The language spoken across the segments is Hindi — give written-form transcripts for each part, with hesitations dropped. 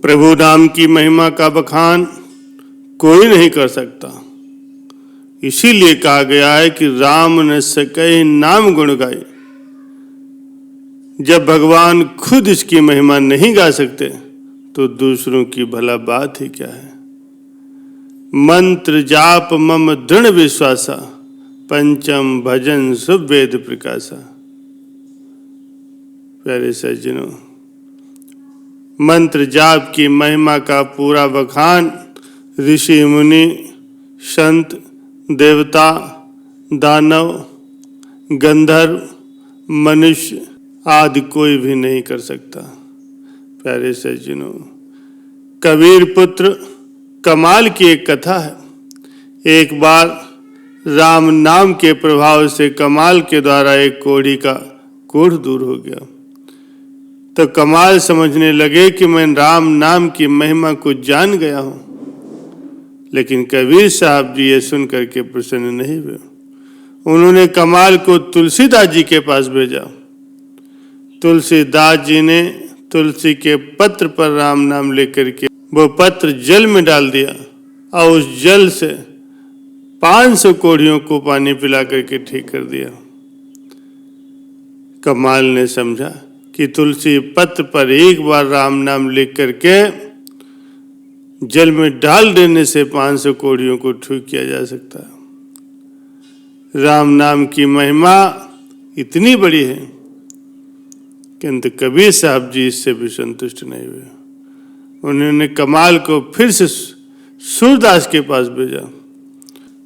प्रभु नाम की महिमा का बखान कोई नहीं कर सकता। इसीलिए कहा गया है कि राम न सके नाम गुण गाए। जब भगवान खुद इसकी महिमा नहीं गा सकते तो दूसरों की भला बात ही क्या है। मंत्र जाप मम दृढ़ विश्वासा, पंचम भजन शुभ वेद प्रकाशा। प्यारे सज्जनों, मंत्र जाप की महिमा का पूरा बखान ऋषि मुनि संत देवता दानव गंधर्व मनुष्य आदि कोई भी नहीं कर सकता। प्यारे सज्जनों, कबीर पुत्र कमाल की एक कथा है। एक बार राम नाम के प्रभाव से कमाल के द्वारा एक कोढ़ी का कोढ़ दूर हो गया। तो कमाल समझने लगे कि मैं राम नाम की महिमा को जान गया हूं। लेकिन कबीर साहब जी ये सुन करके प्रसन्न नहीं हुए। उन्होंने कमाल को तुलसीदास जी के पास भेजा। तुलसीदास जी ने तुलसी के पत्र पर राम नाम लेकर के वो पत्र जल में डाल दिया और उस जल से 500 कोढ़ियों को पानी पिला करके ठीक कर दिया। कमाल ने समझा कि तुलसी पत्र पर एक बार राम नाम लिख करके जल में डाल देने से 500 कोढ़ियों को ठीक किया जा सकता है। राम नाम की महिमा इतनी बड़ी है किंतु कबीर साहब जी इससे भी संतुष्ट नहीं हुए। उन्होंने कमाल को फिर से सूरदास के पास भेजा।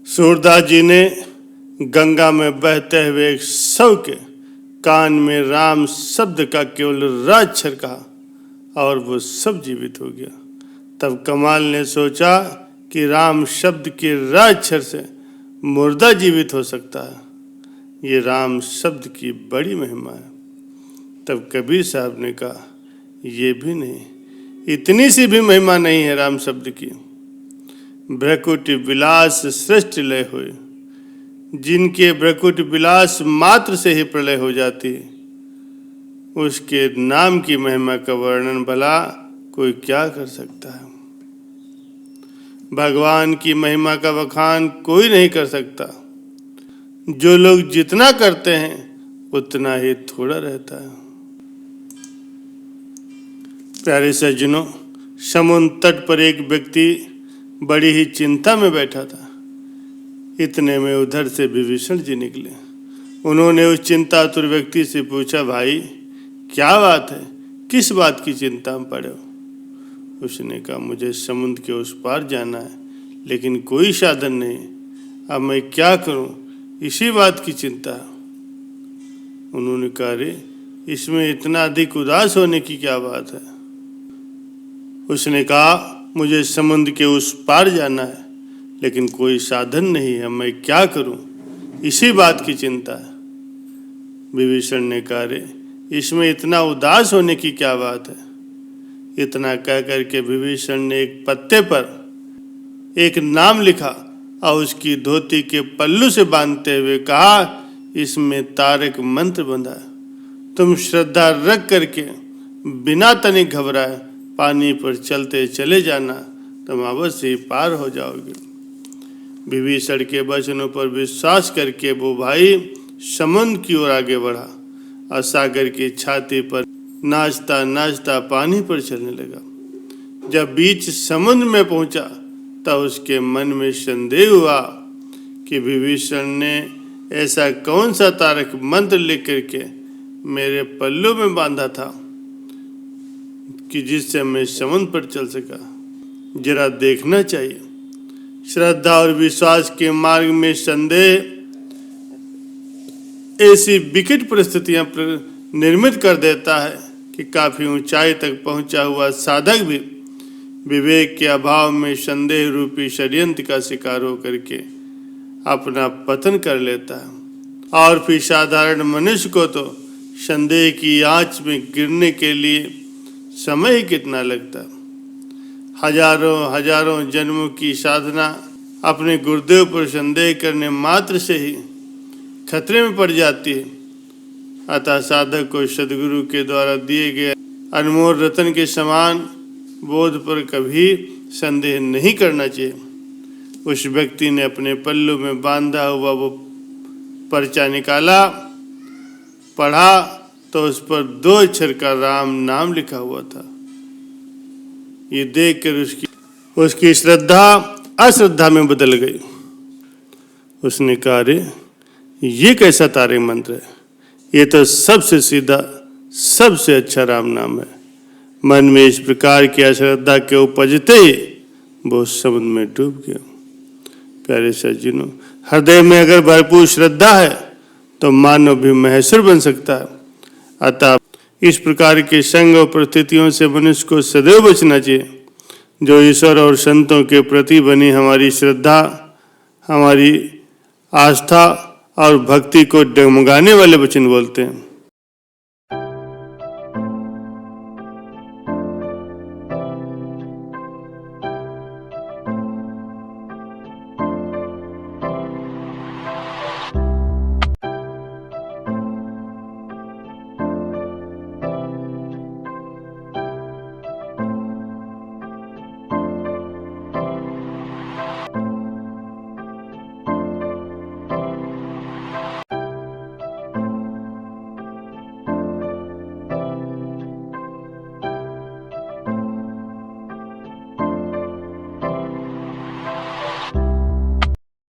सूरदास जी ने गंगा में बहते हुए एक शव के कान में राम शब्द का केवल र अक्षर कहा और वो सब जीवित हो गया। तब कमाल ने सोचा कि राम शब्द के र अक्षर से मुर्दा जीवित हो सकता है। ये राम शब्द की बड़ी महिमा है। तब कबीर साहब ने कहा, ये भी नहीं, इतनी सी भी महिमा नहीं है राम शब्द की। भ्रकुट विलास श्रेष्ठ लय हुए, जिनके भ्रकुट विलास मात्र से ही प्रलय हो जाती, उसके नाम की महिमा का वर्णन भला कोई क्या कर सकता है। भगवान की महिमा का बखान कोई नहीं कर सकता। जो लोग जितना करते हैं उतना ही थोड़ा रहता है। प्यारे सज्जनों, समुद्र तट पर एक व्यक्ति बड़ी ही चिंता में बैठा था। इतने में उधर से विभीषण जी निकले। उन्होंने उस चिंतातुर व्यक्ति से पूछा, भाई क्या बात है, किस बात की चिंता में पड़े हो। उसने कहा, मुझे समुद्र के उस पार जाना है लेकिन कोई साधन नहीं। अब मैं क्या करूं, इसी बात की चिंता है। उन्होंने कहा, अरे इसमें इतना अधिक उदास होने की क्या बात है। उसने कहा, मुझे समुद्र के उस पार जाना है लेकिन कोई साधन नहीं है, मैं क्या करूं, इसी बात की चिंता है। विभीषण ने कहा, रे इसमें इतना उदास होने की क्या बात है। इतना कह करके विभीषण ने एक पत्ते पर एक नाम लिखा और उसकी धोती के पल्लू से बांधते हुए कहा, इसमें तारक मंत्र बंधा है। तुम श्रद्धा रख करके बिना तनिक घबराए पानी पर चलते चले जाना, तुम अवश्य ही पार हो जाओगे। विभीषण के वचनों पर विश्वास करके वो भाई समुद्र की ओर आगे बढ़ा और सागर की छाती पर नाचता नाचता पानी पर चलने लगा। जब बीच समुद्र में पहुंचा तब उसके मन में संदेह हुआ कि विभीषण ने ऐसा कौन सा तारक मंत्र लिख करके मेरे पल्लू में बांधा था कि जिससे मैं समुद्र पर चल सका। जरा देखना चाहिए। श्रद्धा और विश्वास के मार्ग में संदेह ऐसी विकट परिस्थितियां निर्मित कर देता है कि काफी ऊंचाई तक पहुंचा हुआ साधक भी विवेक के अभाव में संदेह रूपी षड्यंत्र का शिकार होकर के अपना पतन कर लेता है। और फिर साधारण मनुष्य को तो संदेह की आंच में गिरने के लिए समय ही कितना लगता। हजारों हजारों जन्मों की साधना अपने गुरुदेव पर संदेह करने मात्र से ही खतरे में पड़ जाती है। अतः साधक को सदगुरु के द्वारा दिए गए अनमोल रतन के समान बोध पर कभी संदेह नहीं करना चाहिए। उस व्यक्ति ने अपने पल्लू में बांधा हुआ वो पर्चा निकाला, पढ़ा तो उस पर 2 अक्षर का राम नाम लिखा हुआ था। ये देखकर उसकी श्रद्धा अश्रद्धा में बदल गई। उसने कहा, अरे ये कैसा तारक मंत्र है, ये तो सबसे सीधा सबसे अच्छा राम नाम है। मन में इस प्रकार की अश्रद्धा के उपजते ही वो समुद्र में डूब गया। प्यारे सज्जनों, हृदय में अगर भरपूर श्रद्धा है तो मानव भी महेश्वर बन सकता है। अतः इस प्रकार के संग और परिस्थितियों से मनुष्य को सदैव बचना चाहिए। जो ईश्वर और संतों के प्रति बनी हमारी श्रद्धा, हमारी आस्था और भक्ति को डगमगाने वाले वचन बोलते हैं।